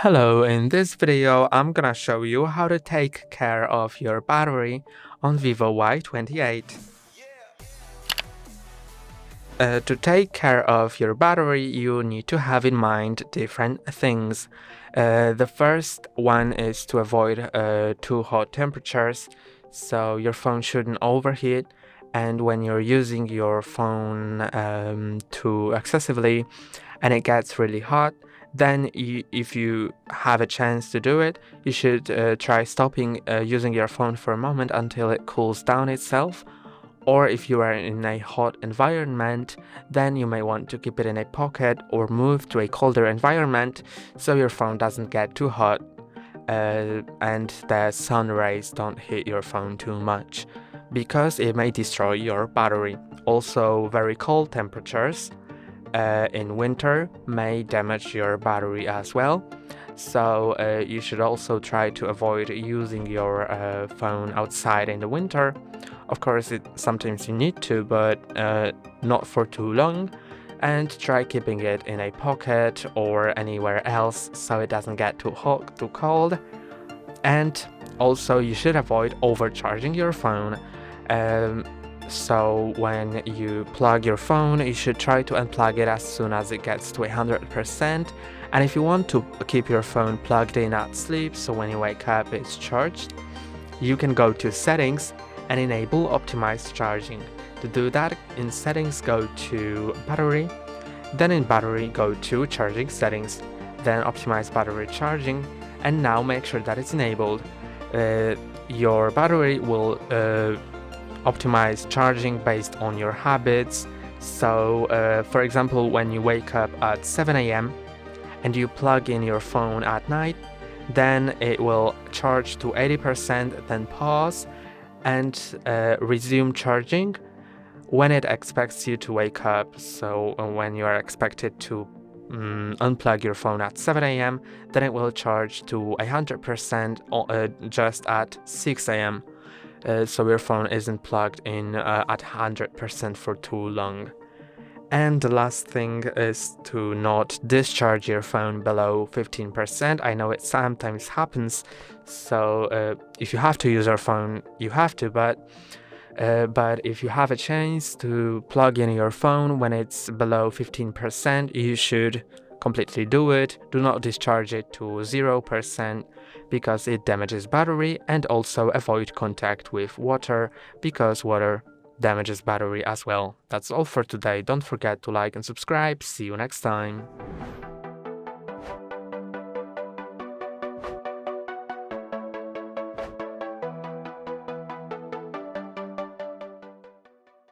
Hello, in this video I'm gonna show you how to take care of your battery on Vivo Y28. To take care of your battery, you need to have in mind different things. The first one is to avoid too hot temperatures, so your phone shouldn't overheat, and when you're using your phone too excessively and it gets really hot, then if you have a chance to do it, you should try stopping using your phone for a moment until it cools down itself. Or if you are in a hot environment, then you may want to keep it in a pocket or move to a colder environment so your phone doesn't get too hot and the sun rays don't hit your phone too much, because it may destroy your battery. Also, very cold temperatures in winter may damage your battery as well. So you should also try to avoid using your phone outside in the winter. Of course, sometimes you need to, but not for too long. And try keeping it in a pocket or anywhere else so it doesn't get too hot, too cold. And also you should avoid overcharging your phone. So when you plug your phone, you should try to unplug it as soon as it gets to 100%. And if you want to keep your phone plugged in at sleep, so when you wake up it's charged, you can go to Settings and enable Optimized Charging. To do that, in Settings go to Battery, then in Battery go to Charging Settings, then Optimize Battery Charging, and now make sure that it's enabled. Your battery will optimize charging based on your habits. So for example, when you wake up at 7 a.m. and you plug in your phone at night, then it will charge to 80%, then pause and resume charging when it expects you to wake up. So when you are expected to unplug your phone at 7 a.m., then it will charge to 100% just at 6 a.m. So your phone isn't plugged in at 100% for too long. And the last thing is to not discharge your phone below 15%. I know it sometimes happens, so if you have to use your phone, you have to, but if you have a chance to plug in your phone when it's below 15%, you should completely do it. Do not discharge it to 0% because it damages battery, and also avoid contact with water because water damages battery as well. That's all for today. Don't forget to like and subscribe. See you next time.